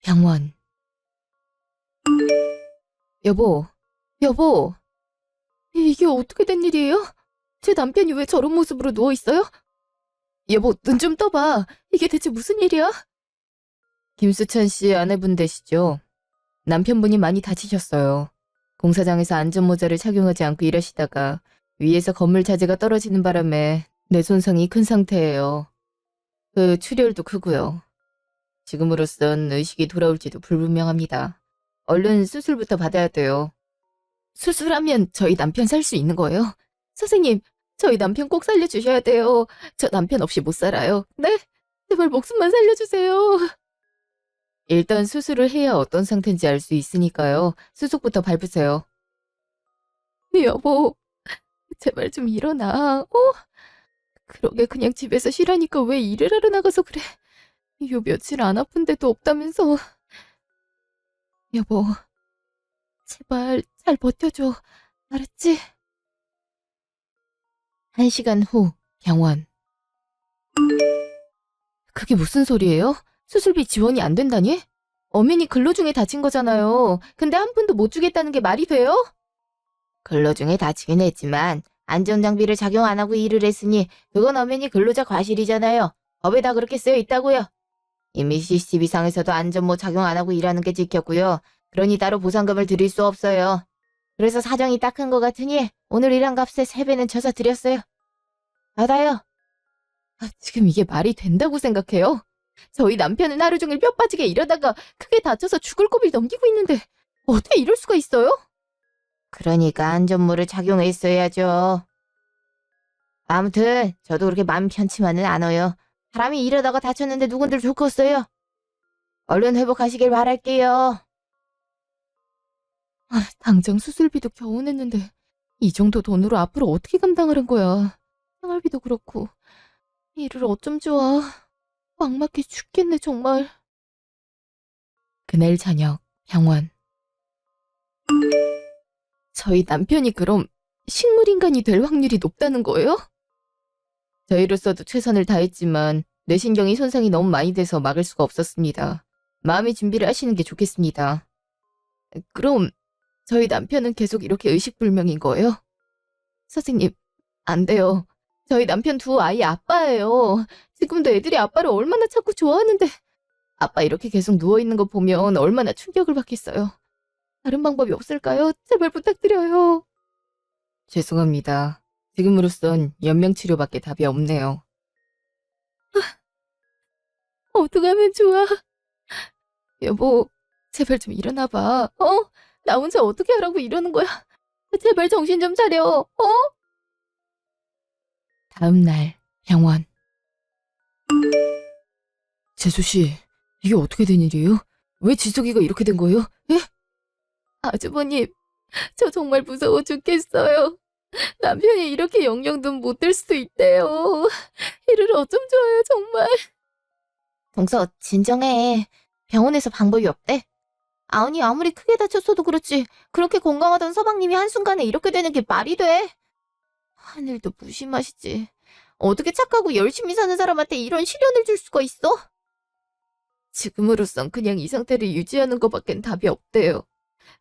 병원. 여보, 여보. 이게 어떻게 된 일이에요? 제 남편이 왜 저런 모습으로 누워있어요? 여보, 눈 좀 떠봐. 이게 대체 무슨 일이야? 김수찬 씨 아내분 되시죠? 남편분이 많이 다치셨어요. 공사장에서 안전모자를 착용하지 않고 일하시다가 위에서 건물 자재가 떨어지는 바람에 뇌 손상이 큰 상태예요. 그 출혈도 크고요. 지금으로선 의식이 돌아올지도 불분명합니다. 얼른 수술부터 받아야 돼요. 수술하면 저희 남편 살 수 있는 거예요? 선생님, 저희 남편 꼭 살려주셔야 돼요. 저 남편 없이 못 살아요. 네? 제발 목숨만 살려주세요. 일단 수술을 해야 어떤 상태인지 알 수 있으니까요. 수속부터 밟으세요. 여보, 제발 좀 일어나. 그러게 그냥 집에서 쉬라니까 왜 일을 하러 나가서 그래. 요 며칠 안 아픈 데도 없다면서. 여보, 제발 잘 버텨줘. 알았지? 1시간 후 병원. 그게 무슨 소리예요? 수술비 지원이 안 된다니? 어머니 근로 중에 다친 거잖아요. 근데 한 푼도 못 주겠다는 게 말이 돼요? 근로 중에 다치긴 했지만 안전장비를 착용 안 하고 일을 했으니 그건 어머니 근로자 과실이잖아요. 법에 다 그렇게 쓰여 있다고요. 이미 CCTV상에서도 안전모 착용 안 하고 일하는 게 찍혔고요. 그러니 따로 보상금을 드릴 수 없어요. 그래서 사정이 딱한 것 같으니 오늘 일한 값의 3배는 쳐서 드렸어요. 받아요. 지금 이게 말이 된다고 생각해요? 저희 남편은 하루 종일 뼈 빠지게 일하다가 크게 다쳐서 죽을 고비를 넘기고 있는데 어떻게 이럴 수가 있어요? 그러니까 안전모를 착용했어야죠. 아무튼 저도 그렇게 마음 편치만은 않아요. 사람이 일하다가 다쳤는데 누군들 좋겠어요. 얼른 회복하시길 바랄게요. 당장 수술비도 겨우 냈는데 이 정도 돈으로 앞으로 어떻게 감당을 한 거야. 생활비도 그렇고 일을 어쩜 좋아. 막막해 죽겠네 정말. 그날 저녁 병원. 저희 남편이 그럼 식물인간이 될 확률이 높다는 거예요? 저희로서도 최선을 다했지만 뇌신경이 손상이 너무 많이 돼서 막을 수가 없었습니다. 마음의 준비를 하시는 게 좋겠습니다. 그럼 저희 남편은 계속 이렇게 의식불명인 거예요? 선생님, 안 돼요. 저희 남편 두 아이 아빠예요. 지금도 애들이 아빠를 얼마나 찾고 좋아하는데 아빠 이렇게 계속 누워있는 거 보면 얼마나 충격을 받겠어요. 다른 방법이 없을까요? 제발 부탁드려요. 죄송합니다. 지금으로선 연명치료밖에 답이 없네요. 어떡하면 좋아. 여보, 제발 좀 일어나봐. 나 혼자 어떻게 하라고 이러는 거야. 제발 정신 좀 차려. 다음 날 병원. 재수씨, 이게 어떻게 된 일이에요? 왜 지석이가 이렇게 된 거예요? 예? 아주버님, 저 정말 무서워 죽겠어요. 남편이 이렇게 영영돈 못 들 수도 있대요. 이를 어쩜 좋아요, 정말. 동서, 진정해. 병원에서 방법이 없대. 아니, 아무리 크게 다쳤어도 그렇지. 그렇게 건강하던 서방님이 한순간에 이렇게 되는 게 말이 돼? 하늘도 무심하시지. 어떻게 착하고 열심히 사는 사람한테 이런 시련을 줄 수가 있어? 지금으로선 그냥 이 상태를 유지하는 것밖엔 답이 없대요.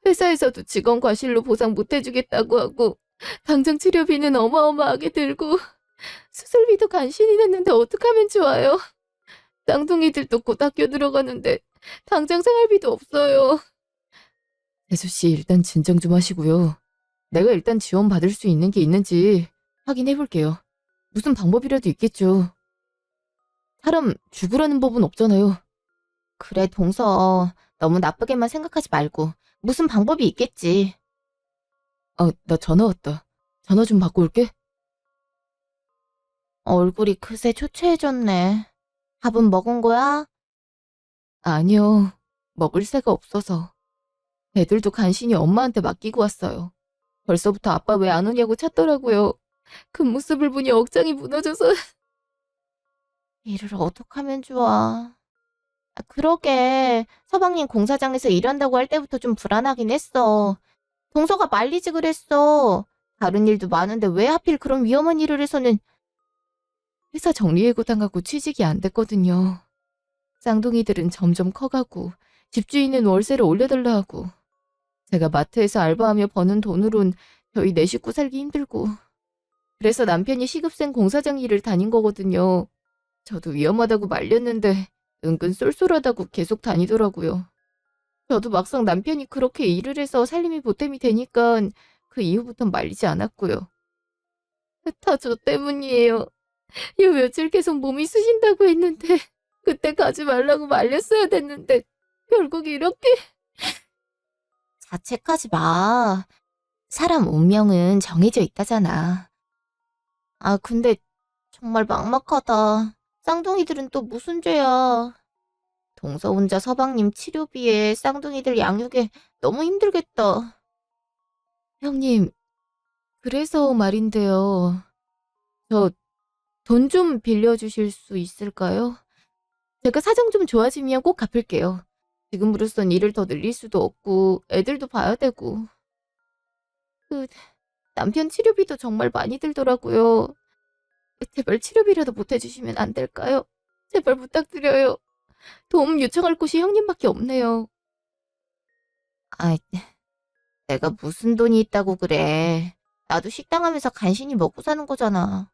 회사에서도 직원 과실로 보상 못 해주겠다고 하고 당장 치료비는 어마어마하게 들고 수술비도 간신히 냈는데 어떡하면 좋아요. 쌍둥이들도 곧 학교 들어가는데 당장 생활비도 없어요. 혜수씨, 일단 진정 좀 하시고요. 내가 일단 지원받을 수 있는 게 있는지 확인해볼게요. 무슨 방법이라도 있겠죠. 사람 죽으라는 법은 없잖아요. 그래, 동서. 너무 나쁘게만 생각하지 말고 무슨 방법이 있겠지. 나 전화 왔다. 전화 좀 받고 올게. 얼굴이 그새 초췌해졌네. 밥은 먹은 거야? 아니요. 먹을 새가 없어서. 애들도 간신히 엄마한테 맡기고 왔어요. 벌써부터 아빠 왜 안 오냐고 찾더라고요. 그 모습을 보니 억장이 무너져서. 일을 어떡하면 좋아. 그러게. 서방님 공사장에서 일한다고 할 때부터 좀 불안하긴 했어. 동서가 말리지 그랬어. 다른 일도 많은데 왜 하필 그런 위험한 일을 해서는. 회사 정리해고 당하고 취직이 안 됐거든요. 쌍둥이들은 점점 커가고 집주인은 월세를 올려달라 하고, 제가 마트에서 알바하며 버는 돈으론 저희 네 식구 살기 힘들고, 그래서 남편이 시급생 공사장 일을 다닌 거거든요. 저도 위험하다고 말렸는데 은근 쏠쏠하다고 계속 다니더라고요. 저도 막상 남편이 그렇게 일을 해서 살림이 보탬이 되니까 그 이후부턴 말리지 않았고요. 다 저 때문이에요. 요 며칠 계속 몸이 쑤신다고 했는데 그때 가지 말라고 말렸어야 됐는데 결국 이렇게. 자책하지 마. 사람 운명은 정해져 있다잖아. 아, 근데 정말 막막하다. 쌍둥이들은 또 무슨 죄야. 동서 혼자 서방님 치료비에 쌍둥이들 양육에 너무 힘들겠다. 형님, 그래서 말인데요. 저 돈 좀 빌려주실 수 있을까요? 제가 사정 좀 좋아지면 꼭 갚을게요. 지금으로선 일을 더 늘릴 수도 없고 애들도 봐야 되고. 그 남편 치료비도 정말 많이 들더라고요. 제발 치료비라도 보태주시면 안 될까요? 제발 부탁드려요. 도움 요청할 곳이 형님밖에 없네요. 아, 내가 무슨 돈이 있다고 그래. 나도 식당 하면서 간신히 먹고 사는 거잖아.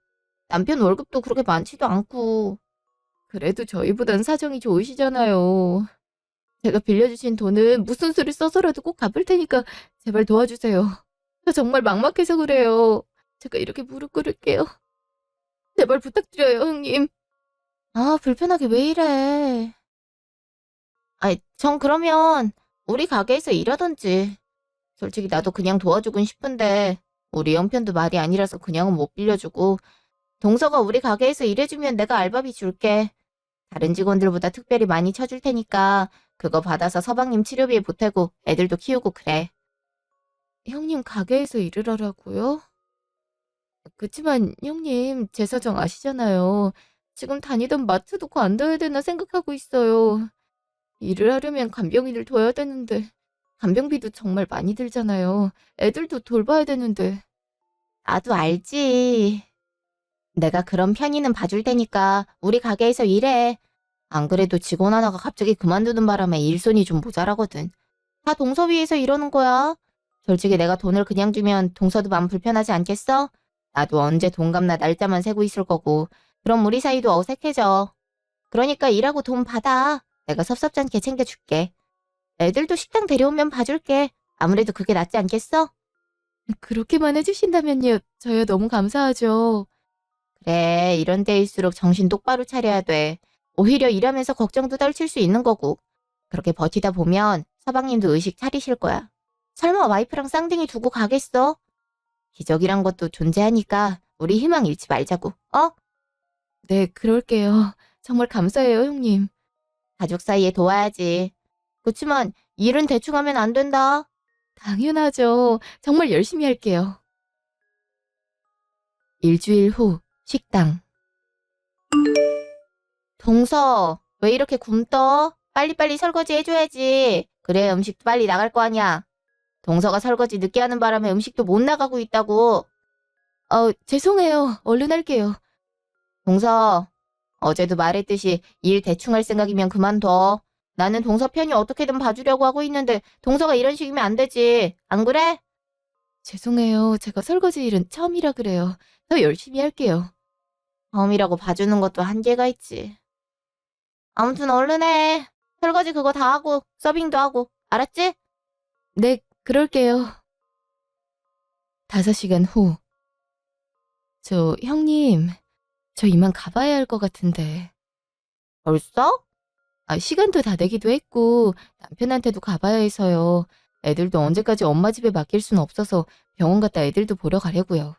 남편 월급도 그렇게 많지도 않고. 그래도 저희보단 사정이 좋으시잖아요. 제가 빌려주신 돈은 무슨 수를 써서라도 꼭 갚을 테니까 제발 도와주세요. 저 정말 막막해서 그래요. 제가 이렇게 무릎 꿇을게요. 제발 부탁드려요, 형님. 아, 불편하게 왜 이래. 전 그러면 우리 가게에서 일하던지. 솔직히 나도 그냥 도와주곤 싶은데 우리 형편도 말이 아니라서 그냥은 못 빌려주고, 동서가 우리 가게에서 일해주면 내가 알바비 줄게. 다른 직원들보다 특별히 많이 쳐줄 테니까 그거 받아서 서방님 치료비에 보태고 애들도 키우고 그래. 형님 가게에서 일을 하라고요? 그치만 형님 제 사정 아시잖아요. 지금 다니던 마트도 관둬야 되나 생각하고 있어요. 일을 하려면 간병인을 둬야 되는데 간병비도 정말 많이 들잖아요. 애들도 돌봐야 되는데. 나도 알지. 내가 그런 편의는 봐줄 테니까 우리 가게에서 일해. 안 그래도 직원 하나가 갑자기 그만두는 바람에 일손이 좀 모자라거든. 다 동서 위해서 이러는 거야. 솔직히 내가 돈을 그냥 주면 동서도 마음 불편하지 않겠어? 나도 언제 돈 갚나 날짜만 세고 있을 거고. 그럼 우리 사이도 어색해져. 그러니까 일하고 돈 받아. 내가 섭섭지 않게 챙겨줄게. 애들도 식당 데려오면 봐줄게. 아무래도 그게 낫지 않겠어? 그렇게만 해주신다면요. 저야 너무 감사하죠. 그래, 이런 때일수록 정신 똑바로 차려야 돼. 오히려 일하면서 걱정도 떨칠 수 있는 거고. 그렇게 버티다 보면 서방님도 의식 차리실 거야. 설마 와이프랑 쌍둥이 두고 가겠어? 기적이란 것도 존재하니까 우리 희망 잃지 말자고, 어? 네, 그럴게요. 정말 감사해요, 형님. 가족 사이에 도와야지. 그치만 일은 대충 하면 안 된다. 당연하죠. 정말 열심히 할게요. 일주일 후 식당. 동서, 왜 이렇게 굶떠? 빨리빨리 설거지 해줘야지. 그래야 음식도 빨리 나갈 거 아니야. 동서가 설거지 늦게 하는 바람에 음식도 못 나가고 있다고. 죄송해요. 얼른 할게요. 동서, 어제도 말했듯이 일 대충 할 생각이면 그만둬. 나는 동서 편이 어떻게든 봐주려고 하고 있는데 동서가 이런 식이면 안 되지. 안 그래? 죄송해요. 제가 설거지 일은 처음이라 그래요. 더 열심히 할게요. 처음이라고 봐주는 것도 한계가 있지. 아무튼 얼른 해. 설거지 그거 다 하고 서빙도 하고. 알았지? 네, 그럴게요. 5시간 후. 형님, 저 이만 가봐야 할 것 같은데. 벌써? 시간도 다 되기도 했고 남편한테도 가봐야 해서요. 애들도 언제까지 엄마 집에 맡길 수는 없어서 병원 갔다 애들도 보러 가려고요.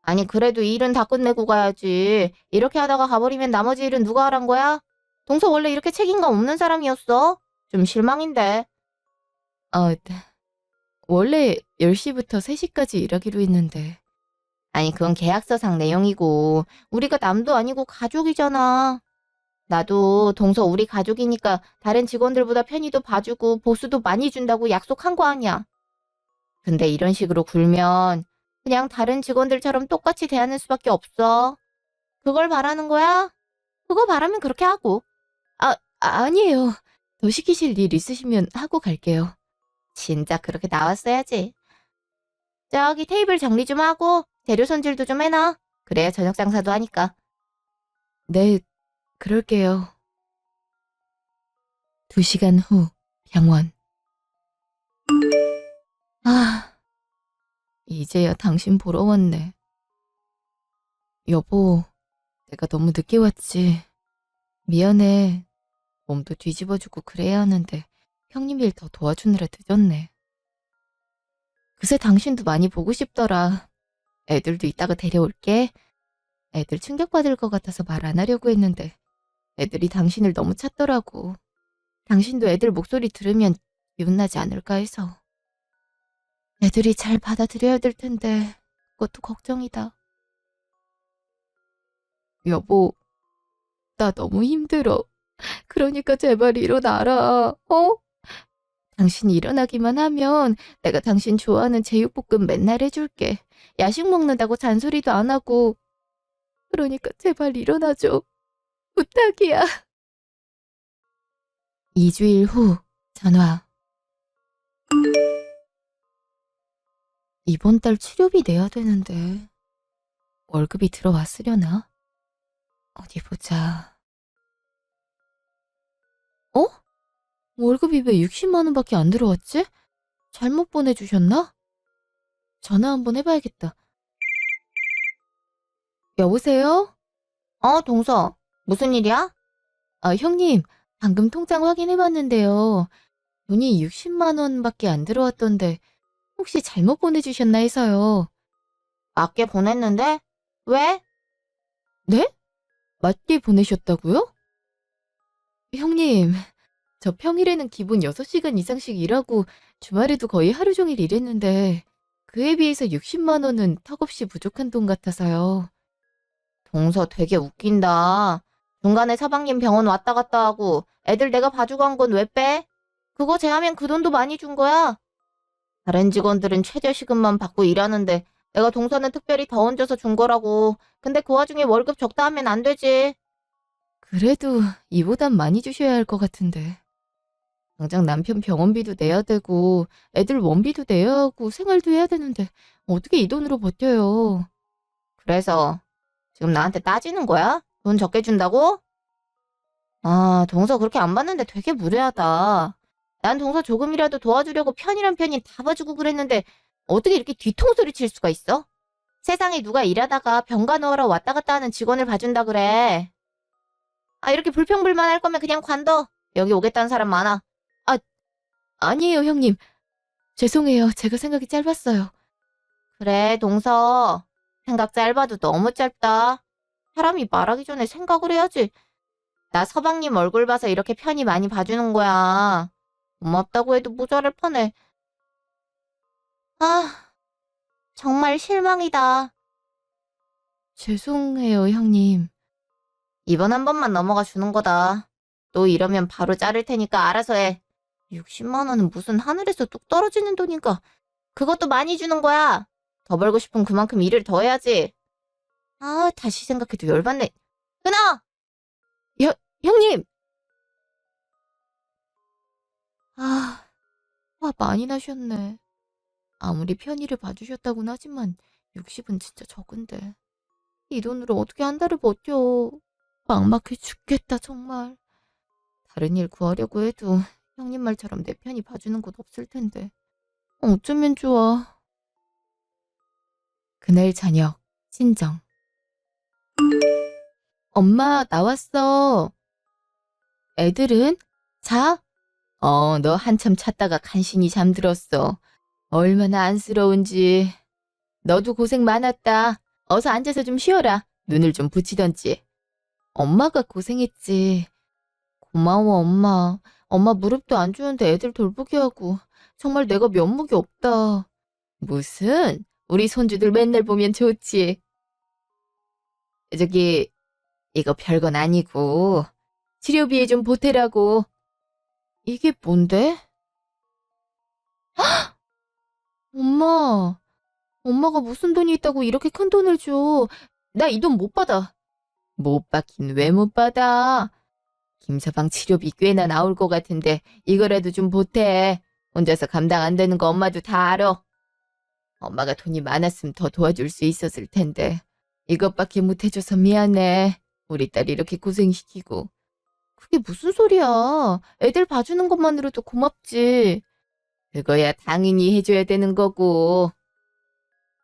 아니 그래도 일은 다 끝내고 가야지. 이렇게 하다가 가버리면 나머지 일은 누가 하란 거야? 동서 원래 이렇게 책임감 없는 사람이었어? 좀 실망인데. 원래 10시부터 3시까지 일하기로 했는데. 아니 그건 계약서상 내용이고 우리가 남도 아니고 가족이잖아. 나도 동서 우리 가족이니까 다른 직원들보다 편의도 봐주고 보수도 많이 준다고 약속한 거 아니야. 근데 이런 식으로 굴면 그냥 다른 직원들처럼 똑같이 대하는 수밖에 없어. 그걸 바라는 거야? 그거 바라면 그렇게 하고. 아니에요. 더 시키실 일 있으시면 하고 갈게요. 진짜 그렇게 나왔어야지. 저기 테이블 정리 좀 하고 재료 손질도 좀 해놔. 그래야 저녁 장사도 하니까. 네, 그럴게요. 2시간 후, 병원. 아, 이제야 당신 보러 왔네. 여보, 내가 너무 늦게 왔지. 미안해. 몸도 뒤집어주고 그래야 하는데 형님 일 더 도와주느라 늦었네. 그새 당신도 많이 보고 싶더라. 애들도 이따가 데려올게. 애들 충격받을 것 같아서 말 안 하려고 했는데 애들이 당신을 너무 찾더라고. 당신도 애들 목소리 들으면 기운나지 않을까 해서. 애들이 잘 받아들여야 될 텐데 그것도 걱정이다. 여보, 나 너무 힘들어. 그러니까 제발 일어나라. 어? 당신이 일어나기만 하면 내가 당신 좋아하는 제육볶음 맨날 해줄게. 야식 먹는다고 잔소리도 안 하고. 그러니까 제발 일어나줘. 부탁이야. 2주일 후 전화. 이번 달 치료비 내야 되는데 월급이 들어왔으려나? 어디 보자. 어? 월급이 왜 60만 원밖에 안 들어왔지? 잘못 보내주셨나? 전화 한번 해봐야겠다. 여보세요? 동서. 무슨 일이야? 아, 형님, 방금 통장 확인해봤는데요. 돈이 60만 원밖에 안 들어왔던데 혹시 잘못 보내주셨나 해서요. 맞게 보냈는데? 왜? 네? 맞게 보내셨다고요? 형님, 저 평일에는 기본 6시간 이상씩 일하고 주말에도 거의 하루 종일 일했는데 그에 비해서 60만 원은 턱없이 부족한 돈 같아서요. 동서 되게 웃긴다. 중간에 사방님 병원 왔다 갔다 하고 애들 내가 봐주고 한 건 왜 빼? 그거 제하면 그 돈도 많이 준 거야. 다른 직원들은 최저시급만 받고 일하는데 내가 동서는 특별히 더 얹어서 준 거라고. 근데 그 와중에 월급 적다 하면 안 되지. 그래도 이보단 많이 주셔야 할 것 같은데. 당장 남편 병원비도 내야 되고 애들 원비도 내야 하고 생활도 해야 되는데 어떻게 이 돈으로 버텨요. 그래서 지금 나한테 따지는 거야? 돈 적게 준다고? 아, 동서 그렇게 안 받는데 되게 무례하다. 난 동서 조금이라도 도와주려고 편이란 편이 다 봐주고 그랬는데 어떻게 이렇게 뒤통수를 칠 수가 있어? 세상에 누가 일하다가 병가 넣으러 왔다 갔다 하는 직원을 봐준다 그래. 아, 이렇게 불평불만 할 거면 그냥 관둬. 여기 오겠다는 사람 많아. 아, 아니에요, 형님. 죄송해요. 제가 생각이 짧았어요. 그래, 동서. 생각 짧아도 너무 짧다. 사람이 말하기 전에 생각을 해야지. 나 서방님 얼굴 봐서 이렇게 편히 많이 봐주는 거야. 고맙다고 해도 모자랄 판에. 아, 정말 실망이다. 죄송해요, 형님. 이번 한 번만 넘어가 주는 거다. 또 이러면 바로 자를 테니까 알아서 해. 60만 원은 무슨 하늘에서 뚝 떨어지는 돈인가. 그것도 많이 주는 거야. 더 벌고 싶으면 그만큼 일을 더 해야지. 아, 다시 생각해도 열받네. 끊어! 형님! 아, 화 많이 나셨네. 아무리 편의를 봐주셨다고는 하지만 60은 진짜 적은데. 이 돈으로 어떻게 한 달을 버텨. 막막해 죽겠다, 정말. 다른 일 구하려고 해도 형님 말처럼 내 편이 봐주는 곳 없을 텐데. 어쩌면 좋아. 그날 저녁, 친정. 엄마, 나왔어. 애들은? 자? 너 한참 찾다가 간신히 잠들었어. 얼마나 안쓰러운지. 너도 고생 많았다. 어서 앉아서 좀 쉬어라. 눈을 좀 붙이던지. 엄마가 고생했지. 고마워, 엄마. 엄마 무릎도 안 좋은데 애들 돌보게 하고. 정말 내가 면목이 없다. 무슨? 우리 손주들 맨날 보면 좋지. 저기, 이거 별건 아니고. 치료비에 좀 보태라고. 이게 뭔데? 엄마, 엄마가 무슨 돈이 있다고 이렇게 큰 돈을 줘. 나 이 돈 못 받아. 못 받긴 왜 못 받아? 김서방 치료비 꽤나 나올 것 같은데 이거라도 좀 보태. 혼자서 감당 안 되는 거 엄마도 다 알아. 엄마가 돈이 많았으면 더 도와줄 수 있었을 텐데 이것밖에 못 해줘서 미안해. 우리 딸 이렇게 고생시키고. 그게 무슨 소리야. 애들 봐주는 것만으로도 고맙지. 그거야 당연히 해줘야 되는 거고.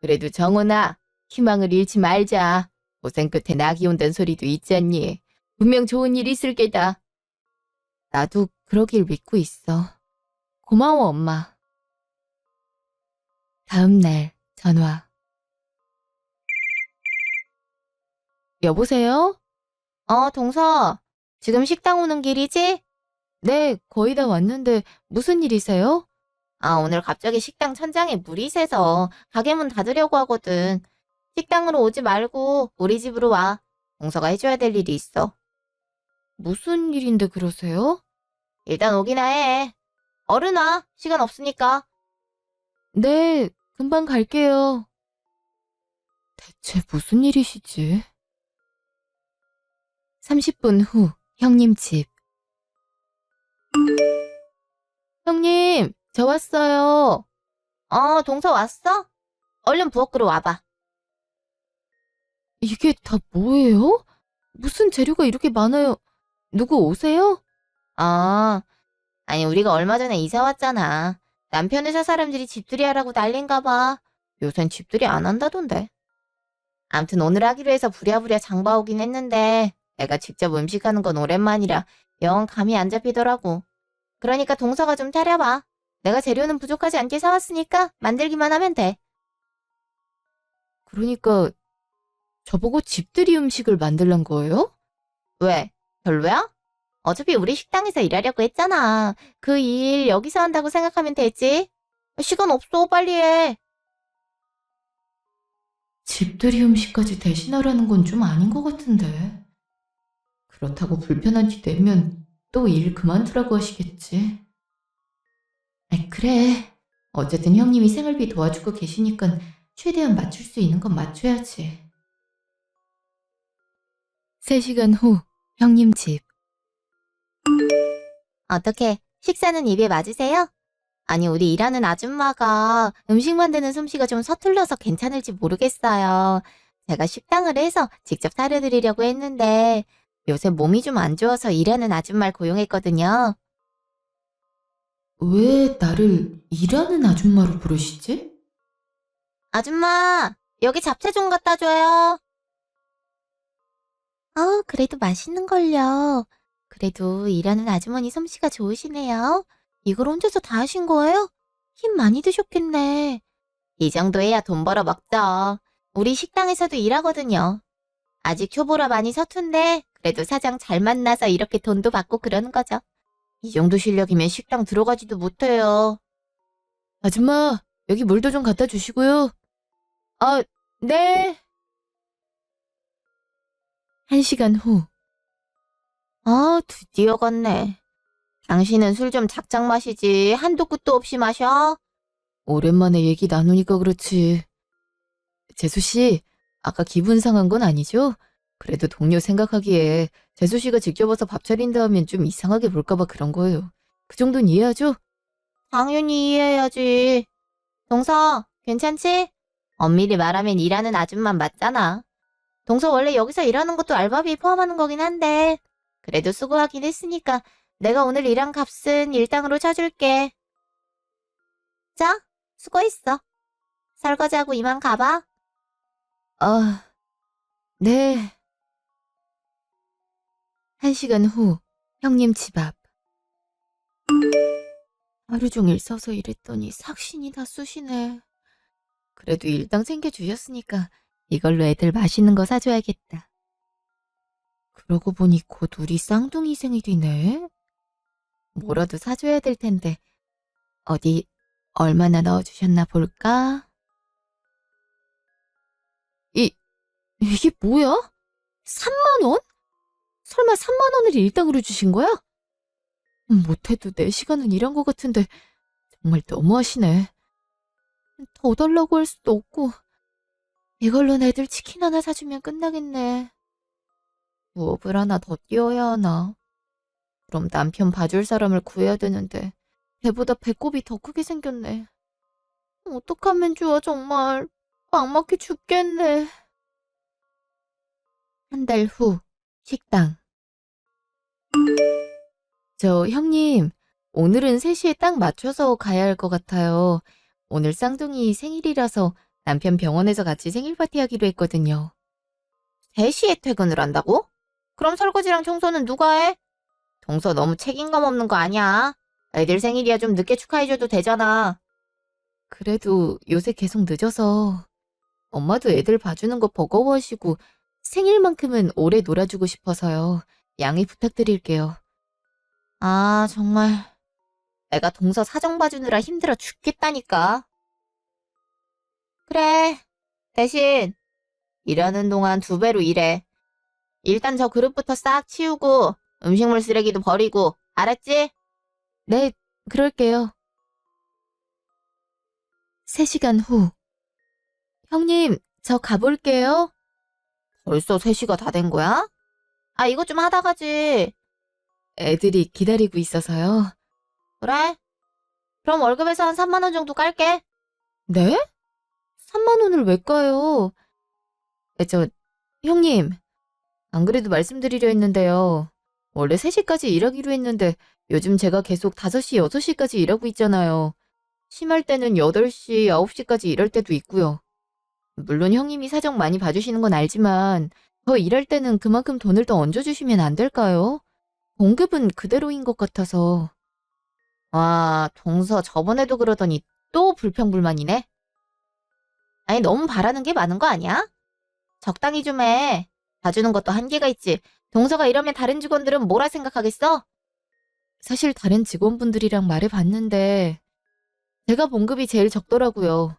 그래도 정훈아, 희망을 잃지 말자. 고생 끝에 낙이 온다는 소리도 있잖니. 분명 좋은 일 있을 게다. 나도 그러길 믿고 있어. 고마워, 엄마. 다음 날 전화. 여보세요? 동서. 지금 식당 오는 길이지? 네, 거의 다 왔는데 무슨 일이세요? 오늘 갑자기 식당 천장에 물이 새서 가게 문 닫으려고 하거든. 식당으로 오지 말고 우리 집으로 와. 동서가 해줘야 될 일이 있어. 무슨 일인데 그러세요? 일단 오기나 해. 얼른 와. 시간 없으니까. 네, 금방 갈게요. 대체 무슨 일이시지? 30분 후 형님 집. 형님, 저 왔어요. 동서 왔어? 얼른 부엌으로 와봐. 이게 다 뭐예요? 무슨 재료가 이렇게 많아요? 누구 오세요? 아니 우리가 얼마 전에 이사 왔잖아. 남편 회사 사람들이 집들이 하라고 난린가 봐. 요샌 집들이 안 한다던데. 암튼 오늘 하기로 해서 부랴부랴 장 봐오긴 했는데 내가 직접 음식하는 건 오랜만이라 영 감이 안 잡히더라고. 그러니까 동서가 좀 차려봐. 내가 재료는 부족하지 않게 사왔으니까 만들기만 하면 돼. 그러니까 저보고 집들이 음식을 만들란 거예요? 왜? 별로야? 어차피 우리 식당에서 일하려고 했잖아. 그 일 여기서 한다고 생각하면 되지. 시간 없어. 빨리 해. 집들이 음식까지 대신하라는 건 좀 아닌 것 같은데. 그렇다고 불편한 티 내면 또 일 그만두라고 하시겠지. 그래. 어쨌든 형님이 생활비 도와주고 계시니까 최대한 맞출 수 있는 건 맞춰야지. 3시간 후 형님 집. 어떻게 식사는 입에 맞으세요? 아니 우리 일하는 아줌마가 음식 만드는 솜씨가 좀 서툴러서 괜찮을지 모르겠어요. 제가 식당을 해서 직접 차려드리려고 했는데 요새 몸이 좀 안 좋아서 일하는 아줌마를 고용했거든요. 왜 나를 일하는 아줌마로 부르시지? 아줌마, 여기 잡채 좀 갖다 줘요. 그래도 맛있는걸요. 그래도 일하는 아주머니 솜씨가 좋으시네요. 이걸 혼자서 다 하신 거예요? 힘 많이 드셨겠네. 이 정도 해야 돈 벌어 먹죠. 우리 식당에서도 일하거든요. 아직 초보라 많이 서툰데 그래도 사장 잘 만나서 이렇게 돈도 받고 그러는 거죠. 이 정도 실력이면 식당 들어가지도 못해요. 아줌마, 여기 물도 좀 갖다 주시고요. 네. 1시간 후. 드디어 갔네. 당신은 술 좀 작작 마시지 한도 끝도 없이 마셔? 오랜만에 얘기 나누니까 그렇지. 재수씨, 아까 기분 상한 건 아니죠? 그래도 동료 생각하기에 재수씨가 직접 와서 밥 차린다 하면 좀 이상하게 볼까봐 그런 거예요. 그 정도는 이해하죠? 당연히 이해해야지. 동서, 괜찮지? 엄밀히 말하면 일하는 아줌마 맞잖아. 동서 원래 여기서 일하는 것도 알바비 포함하는 거긴 한데 그래도 수고하긴 했으니까 내가 오늘 일한 값은 일당으로 쳐줄게. 자, 수고했어. 설거지하고 이만 가봐. 네. 1시간 후 형님 집 앞. 하루 종일 서서 일했더니 삭신이 다 쑤시네. 그래도 일당 챙겨주셨으니까 이걸로 애들 맛있는 거 사줘야겠다. 그러고 보니 곧 우리 쌍둥이 생일이네. 뭐라도 사줘야 될 텐데 어디 얼마나 넣어주셨나 볼까? 이게 뭐야? 3만 원? 설마 3만 원을 일당으로 주신 거야? 못해도 4시간은 일한 것 같은데 정말 너무하시네. 더 달라고 할 수도 없고 이걸로 애들 치킨 하나 사주면 끝나겠네. 부업을 하나 더 띄워야 하나? 그럼 남편 봐줄 사람을 구해야 되는데 배보다 배꼽이 더 크게 생겼네. 어떡하면 좋아, 정말. 막막해 죽겠네. 한 달 후, 식당. 저 형님, 오늘은 3시에 딱 맞춰서 가야 할 것 같아요. 오늘 쌍둥이 생일이라서 남편 병원에서 같이 생일 파티하기로 했거든요. 3시에 퇴근을 한다고? 그럼 설거지랑 청소는 누가 해? 동서 너무 책임감 없는 거 아니야? 애들 생일이야 좀 늦게 축하해줘도 되잖아. 그래도 요새 계속 늦어서 엄마도 애들 봐주는 거 버거워하시고 생일만큼은 오래 놀아주고 싶어서요. 양해 부탁드릴게요. 아, 정말. 내가 동서 사정 봐주느라 힘들어 죽겠다니까. 그래. 대신 일하는 동안 2배로 일해. 일단 저 그릇부터 싹 치우고 음식물 쓰레기도 버리고 알았지? 네, 그럴게요. 3시간 후. 형님, 저 가볼게요. 벌써 3시가 다 된 거야? 아, 이것 좀 하다 가지. 애들이 기다리고 있어서요. 그래? 그럼 월급에서 한 3만 원 정도 깔게. 네? 3만 원을 왜 까요? 형님, 안 그래도 말씀드리려 했는데요. 원래 3시까지 일하기로 했는데 요즘 제가 계속 5시, 6시까지 일하고 있잖아요. 심할 때는 8시, 9시까지 일할 때도 있고요. 물론 형님이 사정 많이 봐주시는 건 알지만 더 일할 때는 그만큼 돈을 더 얹어주시면 안 될까요? 봉급은 그대로인 것 같아서. 와, 동서 저번에도 그러더니 또 불평불만이네. 아니, 너무 바라는 게 많은 거 아니야? 적당히 좀 해. 봐주는 것도 한계가 있지. 동서가 이러면 다른 직원들은 뭐라 생각하겠어? 사실 다른 직원분들이랑 말해봤는데 제가 봉급이 제일 적더라고요.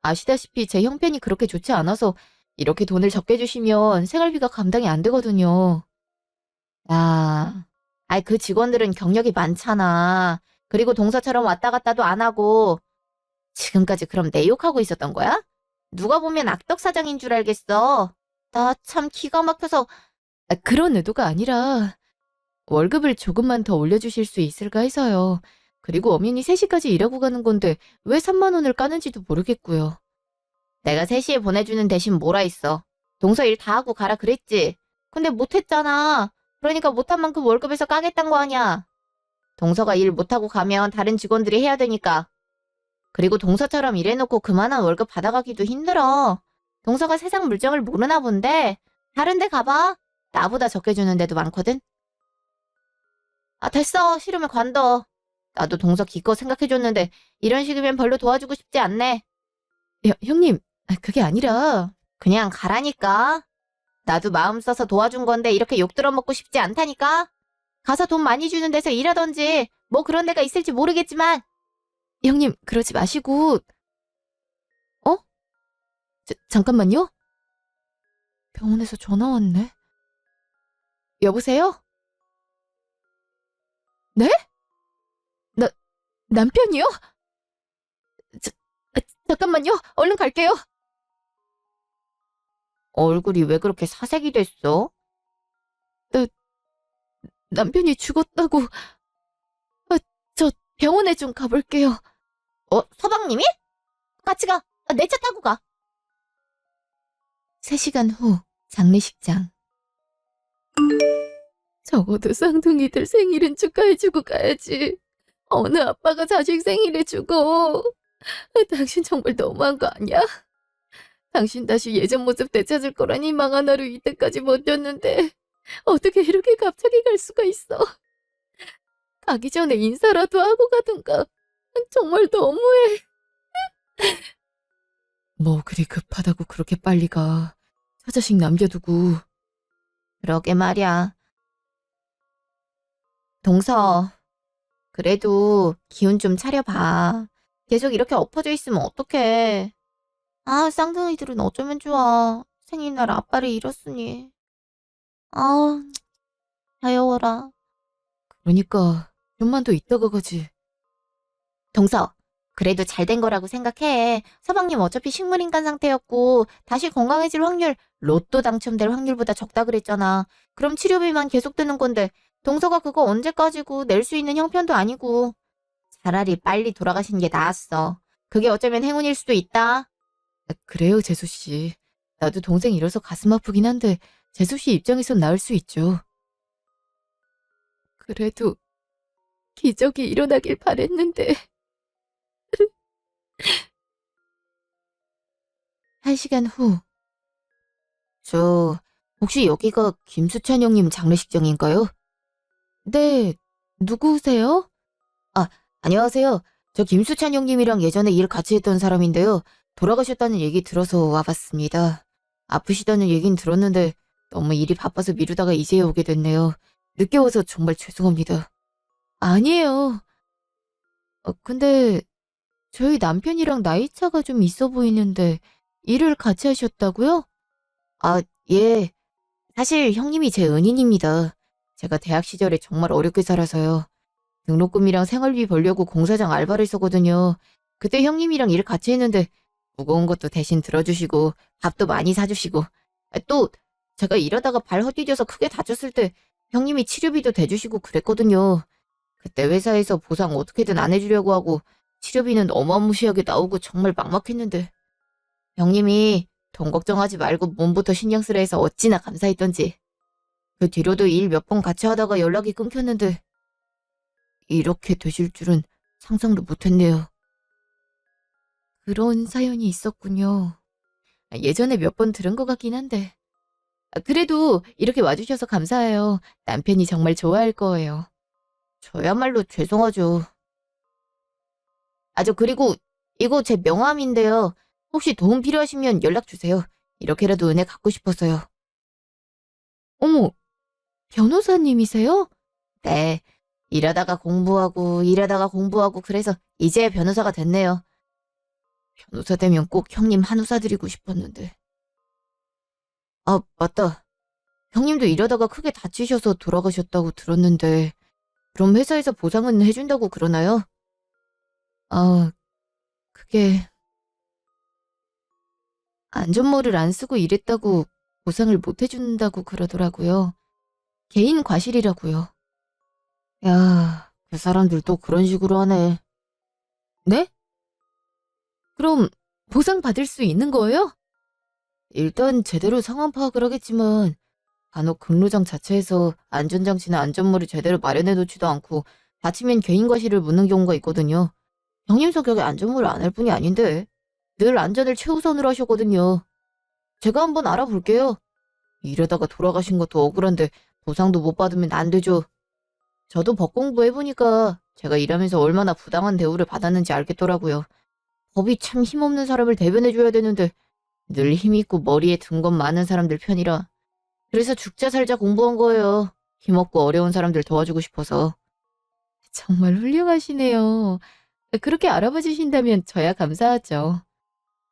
아시다시피 제 형편이 그렇게 좋지 않아서 이렇게 돈을 적게 주시면 생활비가 감당이 안 되거든요. 아이 그 직원들은 경력이 많잖아. 그리고 동서처럼 왔다 갔다도 안 하고 지금까지 그럼 내 욕하고 있었던 거야? 누가 보면 악덕 사장인 줄 알겠어. 나 참 기가 막혀서. 그런 의도가 아니라 월급을 조금만 더 올려주실 수 있을까 해서요. 그리고 엄연히 3시까지 일하고 가는 건데 왜 3만 원을 까는지도 모르겠고요. 내가 3시에 보내주는 대신 뭐라 했어. 동서 일 다 하고 가라 그랬지. 근데 못했잖아. 그러니까 못한 만큼 월급에서 까겠단 거 아니야. 동서가 일 못하고 가면 다른 직원들이 해야 되니까. 그리고 동서처럼 일해놓고 그만한 월급 받아가기도 힘들어. 동서가 세상 물정을 모르나 본데 다른 데 가봐. 나보다 적게 주는 데도 많거든. 아, 됐어. 싫으면 관둬. 나도 동서 기껏 생각해줬는데 이런 식이면 별로 도와주고 싶지 않네. 형님, 그게 아니라 그냥 가라니까. 나도 마음 써서 도와준 건데 이렇게 욕 들어먹고 싶지 않다니까. 가서 돈 많이 주는 데서 일하던지 뭐 그런 데가 있을지 모르겠지만. 형님, 그러지 마시고. 잠깐만요. 병원에서 전화 왔네. 여보세요? 네? 남편이요? 잠깐만요. 얼른 갈게요. 얼굴이 왜 그렇게 사색이 됐어? 남편이 죽었다고. 저 병원에 좀 가볼게요. 서방님이? 같이 가. 내 차 타고 가. 3시간 후 장례식장. 적어도 쌍둥이들 생일은 축하해주고 가야지. 어느 아빠가 자식 생일에 죽어. 당신 정말 너무한 거 아니야? 당신 다시 예전 모습 되찾을 거란 희망 하나로 이때까지 버텼는데 어떻게 이렇게 갑자기 갈 수가 있어. 가기 전에 인사라도 하고 가든가. 정말 너무해. 뭐 그리 급하다고 그렇게 빨리 가. 처자식 남겨두고. 그러게 말이야. 동서, 그래도 기운 좀 차려봐. 계속 이렇게 엎어져 있으면 어떡해. 아, 쌍둥이들은 어쩌면 좋아. 생일날 아빠를 잃었으니. 아, 자여워라. 그러니까 좀만 더 있다가 가지. 동서, 그래도 잘 된 거라고 생각해. 서방님 어차피 식물인간 상태였고 다시 건강해질 확률, 로또 당첨될 확률보다 적다 그랬잖아. 그럼 치료비만 계속 드는 건데 동서가 그거 언제까지고 낼 수 있는 형편도 아니고. 차라리 빨리 돌아가시는 게 나았어. 그게 어쩌면 행운일 수도 있다. 그래요, 재수 씨. 나도 동생 잃어서 가슴 아프긴 한데 재수 씨 입장에선 나을 수 있죠. 그래도 기적이 일어나길 바랬는데. 1시간 후. 혹시 여기가 김수찬 형님 장례식장인가요? 네, 누구세요? 안녕하세요. 저 김수찬 형님이랑 예전에 일 같이 했던 사람인데요. 돌아가셨다는 얘기 들어서 와봤습니다. 아프시다는 얘긴 들었는데 너무 일이 바빠서 미루다가 이제 오게 됐네요. 늦게 와서 정말 죄송합니다. 아니에요. 근데 저희 남편이랑 나이 차가 좀 있어 보이는데 일을 같이 하셨다고요? 예. 사실 형님이 제 은인입니다. 제가 대학 시절에 정말 어렵게 살아서요. 등록금이랑 생활비 벌려고 공사장 알바를 했었거든요. 그때 형님이랑 일 같이 했는데 무거운 것도 대신 들어주시고 밥도 많이 사주시고 또 제가 일하다가 발 헛디뎌서 크게 다쳤을 때 형님이 치료비도 대주시고 그랬거든요. 그때 회사에서 보상 어떻게든 안 해주려고 하고 치료비는 어마무시하게 나오고 정말 막막했는데 형님이 돈 걱정하지 말고 몸부터 신경 쓰라 해서 어찌나 감사했던지. 그 뒤로도 일 몇 번 같이 하다가 연락이 끊겼는데 이렇게 되실 줄은 상상도 못했네요. 그런 사연이 있었군요. 예전에 몇 번 들은 것 같긴 한데. 그래도 이렇게 와주셔서 감사해요. 남편이 정말 좋아할 거예요. 저야말로 죄송하죠. 저 그리고 이거 제 명함인데요. 혹시 도움 필요하시면 연락 주세요. 이렇게라도 은혜 갚고 싶어서요. 어머, 변호사님이세요? 네. 일하다가 공부하고 그래서 이제 변호사가 됐네요. 변호사 되면 꼭 형님 한우사 드리고 싶었는데. 맞다. 형님도 일하다가 크게 다치셔서 돌아가셨다고 들었는데 그럼 회사에서 보상은 해준다고 그러나요? 그게 안전모를 안 쓰고 일했다고 보상을 못 해준다고 그러더라고요. 개인 과실이라고요. 야, 그 사람들 또 그런 식으로 하네. 네? 그럼 보상 받을 수 있는 거예요? 일단 제대로 상황 파악을 하겠지만 간혹 근로장 자체에서 안전장치나 안전모를 제대로 마련해 놓지도 않고 다치면 개인 과실을 묻는 경우가 있거든요. 형님 성격에 안전모를 안 할 뿐이 아닌데 늘 안전을 최우선으로 하셨거든요. 제가 한번 알아볼게요. 이러다가 돌아가신 것도 억울한데 보상도 못 받으면 안 되죠. 저도 법 공부해보니까 제가 일하면서 얼마나 부당한 대우를 받았는지 알겠더라고요. 법이 참 힘없는 사람을 대변해줘야 되는데 늘 힘있고 머리에 든 것 많은 사람들 편이라. 그래서 죽자 살자 공부한 거예요. 힘없고 어려운 사람들 도와주고 싶어서. 정말 훌륭하시네요. 그렇게 알아봐 주신다면 저야 감사하죠.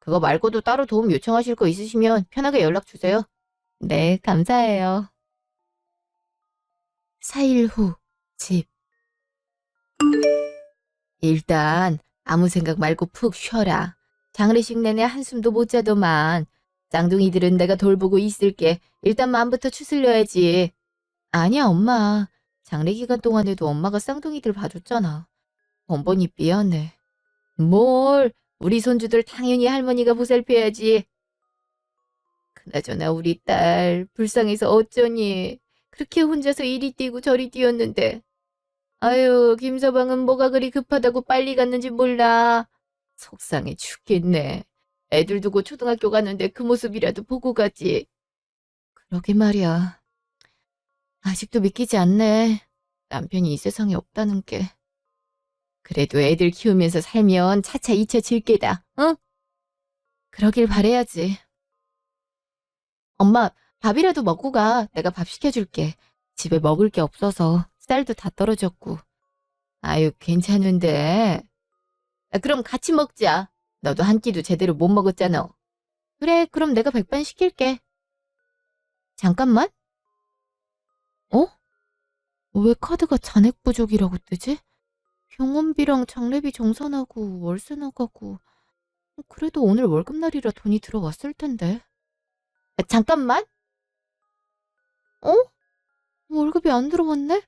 그거 말고도 따로 도움 요청하실 거 있으시면 편하게 연락 주세요. 네, 감사해요. 4일 후, 집. 일단 아무 생각 말고 푹 쉬어라. 장례식 내내 한숨도 못 자더만. 쌍둥이들은 내가 돌보고 있을게. 일단 마음부터 추슬려야지. 아니야, 엄마. 장례 기간 동안에도 엄마가 쌍둥이들 봐줬잖아. 번번이 미안해. 뭘, 우리 손주들 당연히 할머니가 보살펴야지. 그나저나 우리 딸 불쌍해서 어쩌니. 그렇게 혼자서 이리 뛰고 저리 뛰었는데. 아유, 김서방은 뭐가 그리 급하다고 빨리 갔는지 몰라. 속상해 죽겠네. 애들 두고 초등학교 가는데 그 모습이라도 보고 가지. 그러게 말이야. 아직도 믿기지 않네. 남편이 이 세상에 없다는 게. 그래도 애들 키우면서 살면 차차 잊혀질 게다, 응? 그러길 바래야지. 엄마, 밥이라도 먹고 가. 내가 밥 시켜줄게. 집에 먹을 게 없어서 쌀도 다 떨어졌고. 아유, 괜찮은데. 그럼 같이 먹자. 너도 한 끼도 제대로 못 먹었잖아. 그래, 그럼 내가 백반 시킬게. 잠깐만. 왜 카드가 잔액 부족이라고 뜨지? 병원비랑 장례비 정산하고 월세 나가고. 그래도 오늘 월급날이라 돈이 들어왔을 텐데. 잠깐만. 월급이 안 들어왔네?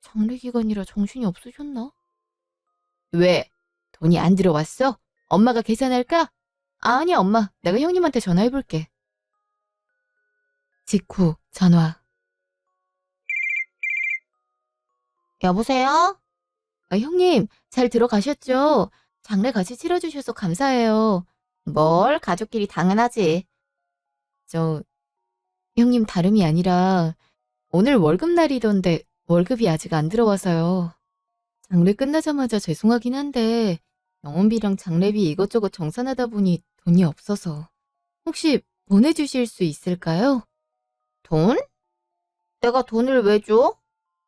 장례 기간이라 정신이 없으셨나? 왜? 돈이 안 들어왔어? 엄마가 계산할까? 아니, 엄마. 내가 형님한테 전화해볼게. 직후 전화. 여보세요? 형님, 잘 들어가셨죠? 장례 같이 치러주셔서 감사해요. 뭘, 가족끼리 당연하지. 저, 형님 다름이 아니라 오늘 월급날이던데 월급이 아직 안 들어와서요. 장례 끝나자마자 죄송하긴 한데 영혼비랑 장례비 이것저것 정산하다 보니 돈이 없어서 혹시 보내주실 수 있을까요? 돈? 내가 돈을 왜 줘?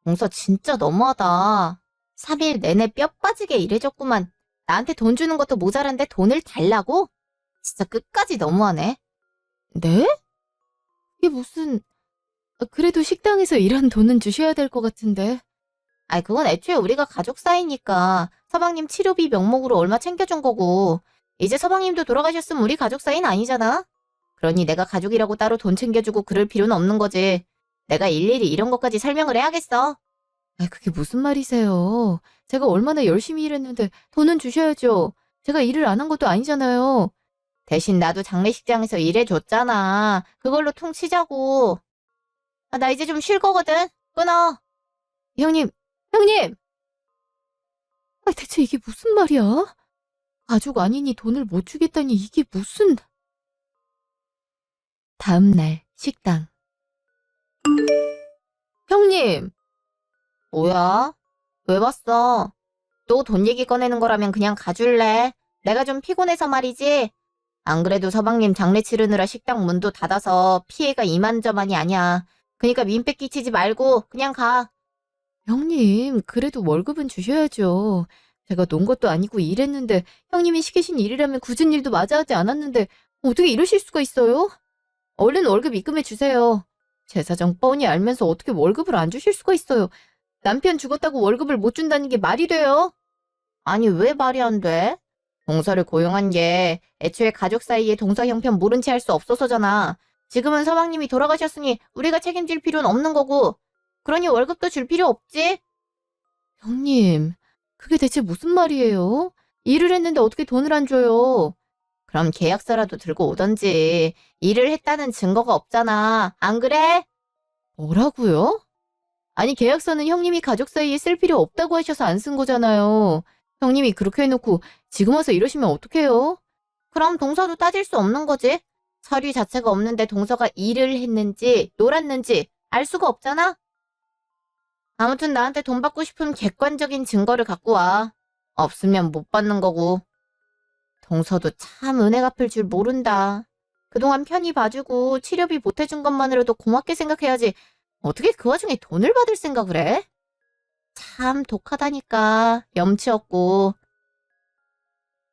동서 진짜 너무하다. 3일 내내 뼈 빠지게 일해줬구만. 나한테 돈 주는 것도 모자란데 돈을 달라고? 진짜 끝까지 너무하네. 네? 이게 무슨... 그래도 식당에서 일한 돈은 주셔야 될 것 같은데. 아이, 그건 애초에 우리가 가족 사이니까 서방님 치료비 명목으로 얼마 챙겨준 거고, 이제 서방님도 돌아가셨으면 우리 가족 사이는 아니잖아. 그러니 내가 가족이라고 따로 돈 챙겨주고 그럴 필요는 없는 거지. 내가 일일이 이런 것까지 설명을 해야겠어. 그게 무슨 말이세요? 제가 얼마나 열심히 일했는데 돈은 주셔야죠. 제가 일을 안 한 것도 아니잖아요. 대신 나도 장례식장에서 일해줬잖아. 그걸로 퉁치자고. 나 이제 좀 쉴 거거든. 끊어. 형님! 대체 이게 무슨 말이야? 가족 아니니 돈을 못 주겠다니 이게 무슨... 다음 날 식당. 형님! 뭐야? 왜 왔어? 또 돈 얘기 꺼내는 거라면 그냥 가줄래? 내가 좀 피곤해서 말이지. 안 그래도 서방님 장례 치르느라 식당 문도 닫아서 피해가 이만저만이 아니야. 그러니까 민폐 끼치지 말고 그냥 가. 형님, 그래도 월급은 주셔야죠. 제가 논 것도 아니고 일했는데 형님이 시키신 일이라면 굳은 일도 마저 하지 않았는데 어떻게 이러실 수가 있어요? 얼른 월급 입금해 주세요. 제 사정 뻔히 알면서 어떻게 월급을 안 주실 수가 있어요. 남편 죽었다고 월급을 못 준다는 게 말이 돼요? 아니, 왜 말이 안 돼? 동서를 고용한 게 애초에 가족 사이에 동서 형편 모른 채 할 수 없어서잖아. 지금은 서방님이 돌아가셨으니 우리가 책임질 필요는 없는 거고. 그러니 월급도 줄 필요 없지? 형님, 그게 대체 무슨 말이에요? 일을 했는데 어떻게 돈을 안 줘요? 그럼 계약서라도 들고 오던지. 일을 했다는 증거가 없잖아. 안 그래? 뭐라고요? 아니, 계약서는 형님이 가족 사이에 쓸 필요 없다고 하셔서 안 쓴 거잖아요. 형님이 그렇게 해놓고 지금 와서 이러시면 어떡해요? 그럼 동서도 따질 수 없는 거지. 서류 자체가 없는데 동서가 일을 했는지 놀았는지 알 수가 없잖아. 아무튼 나한테 돈 받고 싶은 객관적인 증거를 갖고 와. 없으면 못 받는 거고. 동서도 참 은혜 갚을 줄 모른다. 그동안 편히 봐주고 치료비 보태준 것만으로도 고맙게 생각해야지. 어떻게 그 와중에 돈을 받을 생각을 해? 참 독하다니까. 염치 없고.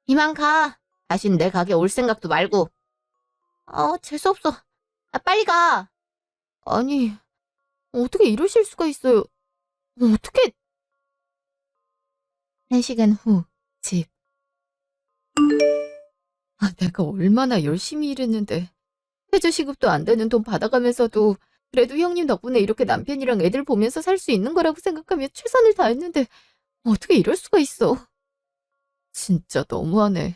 이만 가. 다신 내 가게 올 생각도 말고. 재수없어. 빨리 가. 아니, 어떻게 이러실 수가 있어요? 어떻게... 1시간 후, 집. 내가 얼마나 열심히 일했는데 해주시급도 안 되는 돈 받아가면서도 그래도 형님 덕분에 이렇게 남편이랑 애들 보면서 살 수 있는 거라고 생각하며 최선을 다했는데 어떻게 이럴 수가 있어. 진짜 너무하네.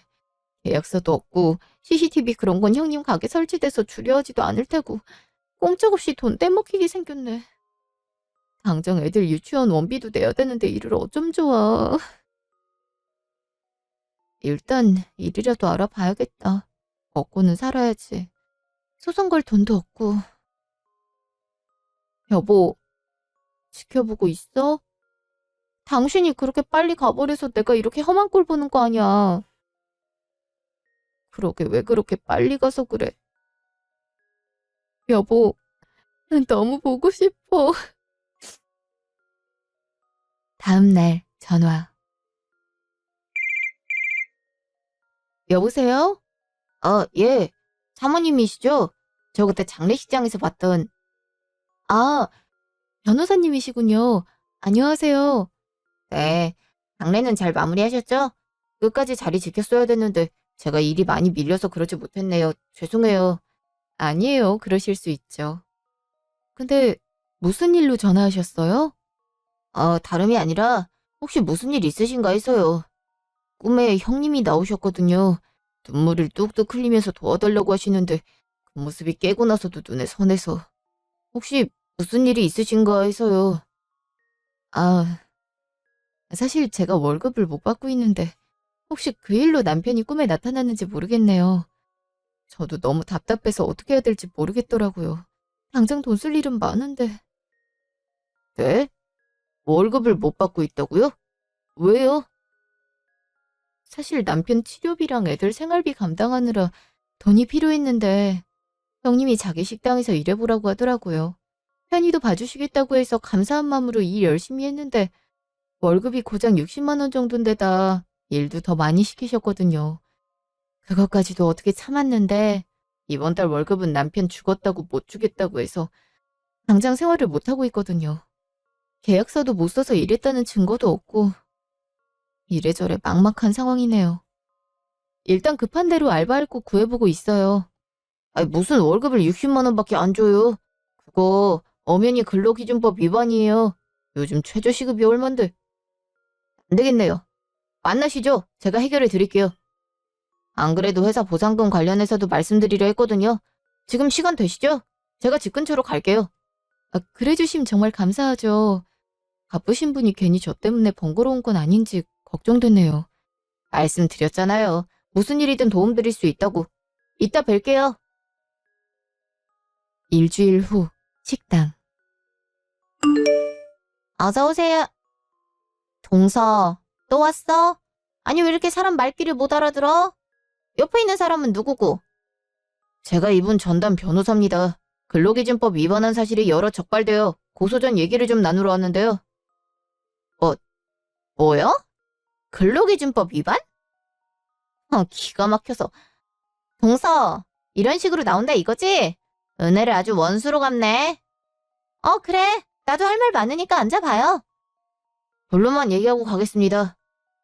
계약서도 없고 CCTV 그런 건 형님 가게 설치돼서 주려하지도 않을 테고 꼼짝없이 돈 떼먹히게 생겼네. 당장 애들 유치원 원비도 내야 되는데 일을 어쩜 좋아. 일단 일이라도 알아봐야겠다. 먹고는 살아야지. 소송 걸 돈도 없고. 여보, 지켜보고 있어? 당신이 그렇게 빨리 가버려서 내가 이렇게 험한 꼴 보는 거 아니야. 그러게 왜 그렇게 빨리 가서 그래. 여보, 난 너무 보고 싶어. 다음 날 전화. 여보세요? 예. 사모님이시죠? 저 그때 장례식장에서 봤던. 아, 변호사님이시군요. 안녕하세요. 네. 장례는 잘 마무리하셨죠? 끝까지 자리 지켰어야 됐는데 제가 일이 많이 밀려서 그러지 못했네요. 죄송해요. 아니에요. 그러실 수 있죠. 근데 무슨 일로 전화하셨어요? 다름이 아니라 혹시 무슨 일 있으신가 해서요. 꿈에 형님이 나오셨거든요. 눈물을 뚝뚝 흘리면서 도와달라고 하시는데 그 모습이 깨고 나서도 눈에 선해서 혹시 무슨 일이 있으신가 해서요. 아, 사실 제가 월급을 못 받고 있는데 혹시 그 일로 남편이 꿈에 나타났는지 모르겠네요. 저도 너무 답답해서 어떻게 해야 될지 모르겠더라고요. 당장 돈 쓸 일은 많은데. 네? 월급을 못 받고 있다고요? 왜요? 사실 남편 치료비랑 애들 생활비 감당하느라 돈이 필요했는데 형님이 자기 식당에서 일해보라고 하더라고요. 편의도 봐주시겠다고 해서 감사한 마음으로 일 열심히 했는데 월급이 고작 60만 원 정도인데다 일도 더 많이 시키셨거든요. 그것까지도 어떻게 참았는데 이번 달 월급은 남편 죽었다고 못 주겠다고 해서 당장 생활을 못하고 있거든요. 계약서도 못 써서 일했다는 증거도 없고 이래저래 막막한 상황이네요. 일단 급한 대로 알바할 곳 구해보고 있어요. 아니, 무슨 월급을 60만 원밖에 안 줘요? 그거 엄연히 근로기준법 위반이에요. 요즘 최저시급이 얼만데. 안 되겠네요. 만나시죠. 제가 해결해 드릴게요. 안 그래도 회사 보상금 관련해서도 말씀드리려 했거든요. 지금 시간 되시죠? 제가 집 근처로 갈게요. 그래 주시면 정말 감사하죠. 바쁘신 분이 괜히 저 때문에 번거로운 건 아닌지 걱정되네요. 말씀드렸잖아요. 무슨 일이든 도움드릴 수 있다고. 이따 뵐게요. 일주일 후 식당. 어서 오세요. 동서, 또 왔어? 아니, 왜 이렇게 사람 말귀를 못 알아들어? 옆에 있는 사람은 누구고? 제가 이분 전담 변호사입니다. 근로기준법 위반한 사실이 여러 적발되어 고소 전 얘기를 좀 나누러 왔는데요. 뭐요? 근로기준법 위반? 기가 막혀서. 동서, 이런 식으로 나온다 이거지? 은혜를 아주 원수로 갚네. 그래. 나도 할 말 많으니까 앉아봐요. 본론만 얘기하고 가겠습니다.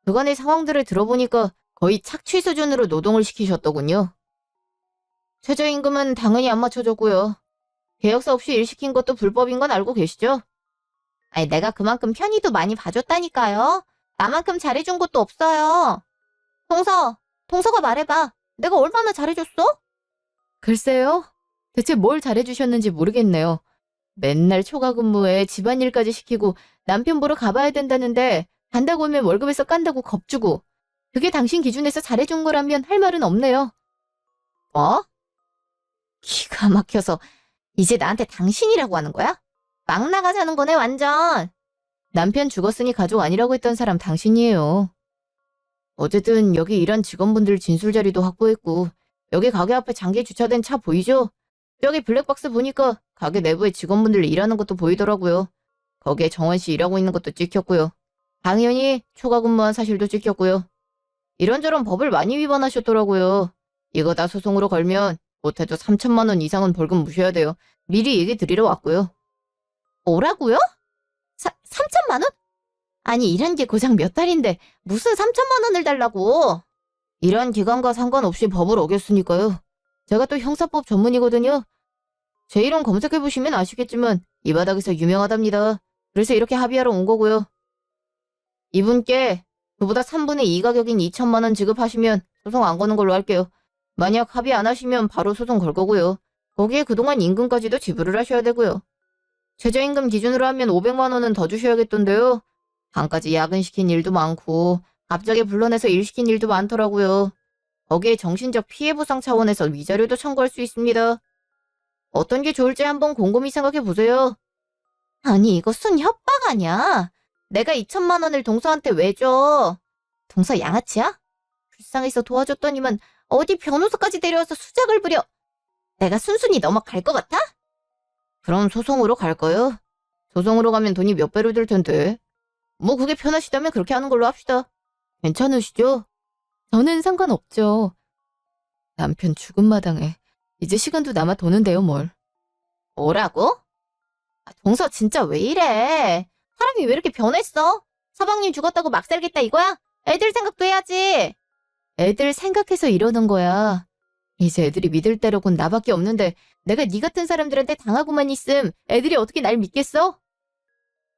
그간의 상황들을 들어보니까 거의 착취 수준으로 노동을 시키셨더군요. 최저임금은 당연히 안 맞춰줬고요. 계약서 없이 일 시킨 것도 불법인 건 알고 계시죠? 아니, 내가 그만큼 편의도 많이 봐줬다니까요. 나만큼 잘해준 것도 없어요. 동서가 말해봐. 내가 얼마나 잘해줬어? 글쎄요. 대체 뭘 잘해주셨는지 모르겠네요. 맨날 초과 근무에 집안일까지 시키고 남편 보러 가봐야 된다는데 간다고 하면 월급에서 깐다고 겁주고 그게 당신 기준에서 잘해준 거라면 할 말은 없네요. 뭐? 기가 막혀서 이제 나한테 당신이라고 하는 거야? 막 나가자는 거네 완전. 남편 죽었으니 가족 아니라고 했던 사람 당신이에요. 어쨌든 여기 일한 직원분들 진술 자료도 확보했고 여기 가게 앞에 장기 주차된 차 보이죠? 저기 블랙박스 보니까 가게 내부에 직원분들 일하는 것도 보이더라고요. 거기에 정원 씨 일하고 있는 것도 찍혔고요. 당연히 초과 근무한 사실도 찍혔고요. 이런저런 법을 많이 위반하셨더라고요. 이거 다 소송으로 걸면 못해도 3천만 원 이상은 벌금 무셔야 돼요. 미리 얘기 드리러 왔고요. 뭐라고요? 3천만 원? 아니, 일한 게 고작 몇 달인데 무슨 3천만 원을 달라고. 이런 기간과 상관없이 법을 어겼으니까요. 제가 또 형사법 전문이거든요. 제 이름 검색해보시면 아시겠지만 이 바닥에서 유명하답니다. 그래서 이렇게 합의하러 온 거고요. 이분께 그보다 3분의 2 가격인 2천만 원 지급하시면 소송 안 거는 걸로 할게요. 만약 합의 안 하시면 바로 소송 걸 거고요. 거기에 그동안 임금까지도 지불을 하셔야 되고요. 최저임금 기준으로 하면 500만 원은 더 주셔야겠던데요. 방까지 야근시킨 일도 많고 갑자기 불러내서 일 시킨 일도 많더라고요. 거기에 정신적 피해 보상 차원에서 위자료도 청구할 수 있습니다. 어떤 게 좋을지 한번 곰곰이 생각해 보세요. 아니, 이거 순 협박 아니야? 내가 2천만 원을 동서한테 왜 줘? 동서 양아치야? 불쌍해서 도와줬더니만 어디 변호사까지 데려와서 수작을 부려. 내가 순순히 넘어갈 것 같아? 그럼 소송으로 갈까요? 소송으로 가면 돈이 몇 배로 들 텐데. 뭐 그게 편하시다면 그렇게 하는 걸로 합시다. 괜찮으시죠? 저는 상관없죠. 남편 죽은 마당에 이제 시간도 남아 도는데요, 뭘. 뭐라고? 동서 진짜 왜 이래? 사람이 왜 이렇게 변했어? 서방님 죽었다고 막 살겠다 이거야? 애들 생각도 해야지. 애들 생각해서 이러는 거야. 이제 애들이 믿을 대로군 나밖에 없는데 내가 네 같은 사람들한테 당하고만 있음 애들이 어떻게 날 믿겠어?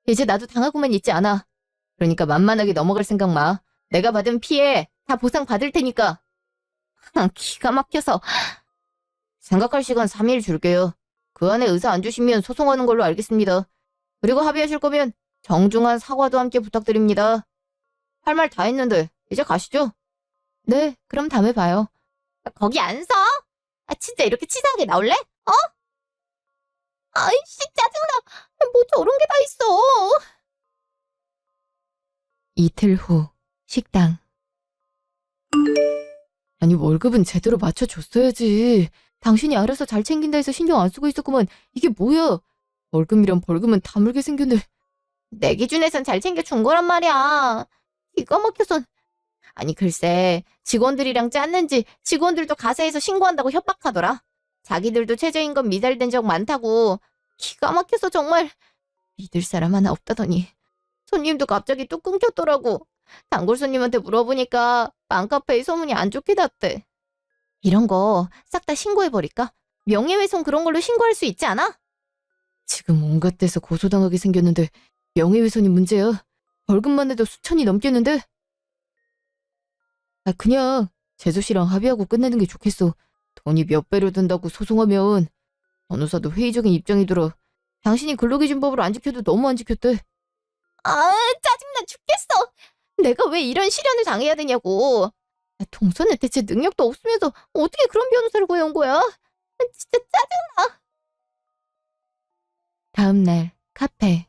이제 나도 당하고만 있지 않아. 그러니까 만만하게 넘어갈 생각 마. 내가 받은 피해 다 보상 받을 테니까. 기가 막혀서. 생각할 시간 3일 줄게요. 그 안에 의사 안 주시면 소송하는 걸로 알겠습니다. 그리고 합의하실 거면 정중한 사과도 함께 부탁드립니다. 할 말 다 했는데 이제 가시죠. 네, 그럼 다음에 봐요. 거기 안 서? 진짜 이렇게 치사하게 나올래? 어? 아이씨, 짜증나. 뭐 저런 게 다 있어. 이틀 후 식당. 아니 월급은 제대로 맞춰줬어야지. 당신이 알아서 잘 챙긴다 해서 신경 안 쓰고 있었구만. 이게 뭐야? 월급이랑 벌금은 다물게 생겼네. 내 기준에선 잘 챙겨준 거란 말이야. 기가 막혀서. 아니 글쎄, 직원들이랑 짰는지 직원들도 가세해서 신고한다고 협박하더라. 자기들도 최저임금 미달된 적 많다고. 기가 막혀서 정말. 믿을 사람 하나 없다더니 손님도 갑자기 뚝 끊겼더라고. 단골 손님한테 물어보니까 맘카페에 소문이 안 좋게 났대. 이런 거 싹 다 신고해버릴까? 명예훼손 그런 걸로 신고할 수 있지 않아? 지금 온갖 데서 고소당하게 생겼는데 명예훼손이 문제야. 벌금만 해도 수천이 넘겠는데? 그냥 재수 씨랑 합의하고 끝내는 게 좋겠어. 돈이 몇 배로 든다고 소송하면 변호사도 회의적인 입장이 들어. 당신이 근로기준법을 안 지켜도 너무 안 지켰대. 짜증나 죽겠어. 내가 왜 이런 시련을 당해야 되냐고. 동서는 대체 능력도 없으면서 어떻게 그런 변호사를 구해온 거야? 진짜 짜증나. 다음 날 카페.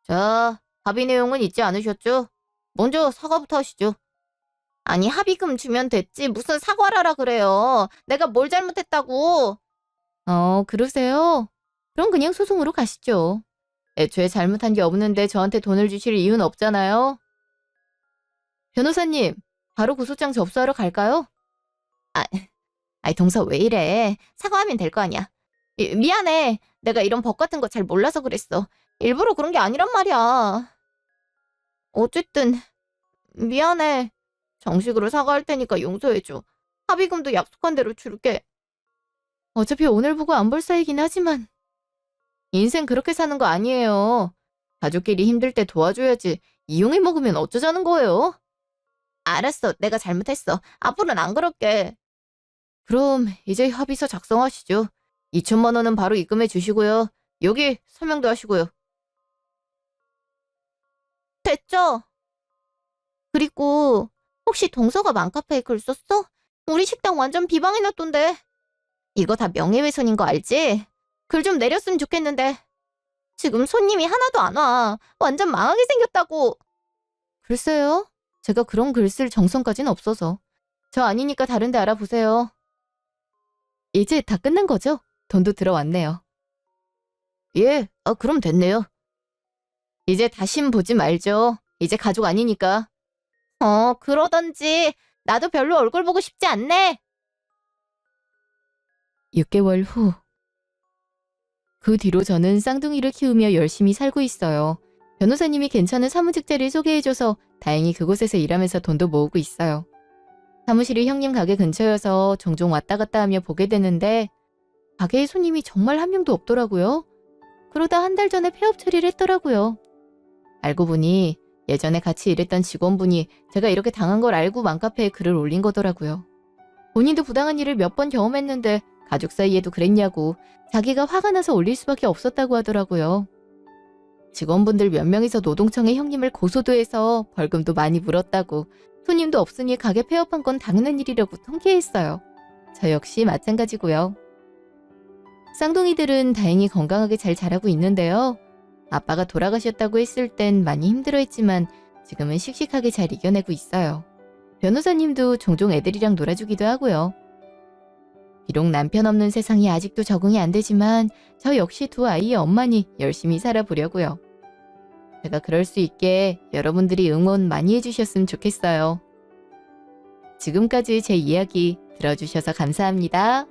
자, 합의 내용은 잊지 않으셨죠? 먼저 사과부터 하시죠. 아니 합의금 주면 됐지 무슨 사과를 하라 그래요. 내가 뭘 잘못했다고. 그러세요? 그럼 그냥 소송으로 가시죠. 애초에 잘못한 게 없는데 저한테 돈을 주실 이유는 없잖아요. 변호사님, 바로 고소장 접수하러 갈까요? 아이 동서 왜 이래. 사과하면 될 거 아니야. 미안해. 내가 이런 법 같은 거 잘 몰라서 그랬어. 일부러 그런 게 아니란 말이야. 어쨌든 미안해. 정식으로 사과할 테니까 용서해줘. 합의금도 약속한 대로 줄게. 어차피 오늘 보고 안 볼 사이긴 하지만 인생 그렇게 사는 거 아니에요. 가족끼리 힘들 때 도와줘야지. 이용해 먹으면 어쩌자는 거예요? 알았어. 내가 잘못했어. 앞으로는 안 그럴게. 그럼 이제 합의서 작성하시죠. 2천만 원은 바로 입금해 주시고요. 여기 서명도 하시고요. 됐죠? 그리고 혹시 동서가 맘카페에 글 썼어? 우리 식당 완전 비방해놨던데. 이거 다 명예훼손인 거 알지? 글 좀 내렸으면 좋겠는데. 지금 손님이 하나도 안 와. 완전 망하게 생겼다고. 글쎄요. 제가 그런 글 쓸 정성까진 없어서. 저 아니니까 다른 데 알아보세요. 이제 다 끝난 거죠? 돈도 들어왔네요. 예, 그럼 됐네요. 이제 다신 보지 말죠. 이제 가족 아니니까. 그러던지. 나도 별로 얼굴 보고 싶지 않네. 6개월 후. 그 뒤로 저는 쌍둥이를 키우며 열심히 살고 있어요. 변호사님이 괜찮은 사무직자를 소개해줘서 다행히 그곳에서 일하면서 돈도 모으고 있어요. 사무실이 형님 가게 근처여서 종종 왔다 갔다 하며 보게 되는데 가게에 손님이 정말 한 명도 없더라고요. 그러다 한 달 전에 폐업 처리를 했더라고요. 알고 보니 예전에 같이 일했던 직원분이 제가 이렇게 당한 걸 알고 맘카페에 글을 올린 거더라고요. 본인도 부당한 일을 몇 번 경험했는데 가족 사이에도 그랬냐고 자기가 화가 나서 올릴 수밖에 없었다고 하더라고요. 직원분들 몇 명이서 노동청에 형님을 고소도 해서 벌금도 많이 물었다고 손님도 없으니 가게 폐업한 건 당연한 일이라고 통쾌했어요. 저 역시 마찬가지고요. 쌍둥이들은 다행히 건강하게 잘 자라고 있는데요. 아빠가 돌아가셨다고 했을 땐 많이 힘들어했지만 지금은 씩씩하게 잘 이겨내고 있어요. 변호사님도 종종 애들이랑 놀아주기도 하고요. 비록 남편 없는 세상이 아직도 적응이 안 되지만 저 역시 두 아이의 엄마니 열심히 살아보려고요. 제가 그럴 수 있게 여러분들이 응원 많이 해주셨으면 좋겠어요. 지금까지 제 이야기 들어주셔서 감사합니다.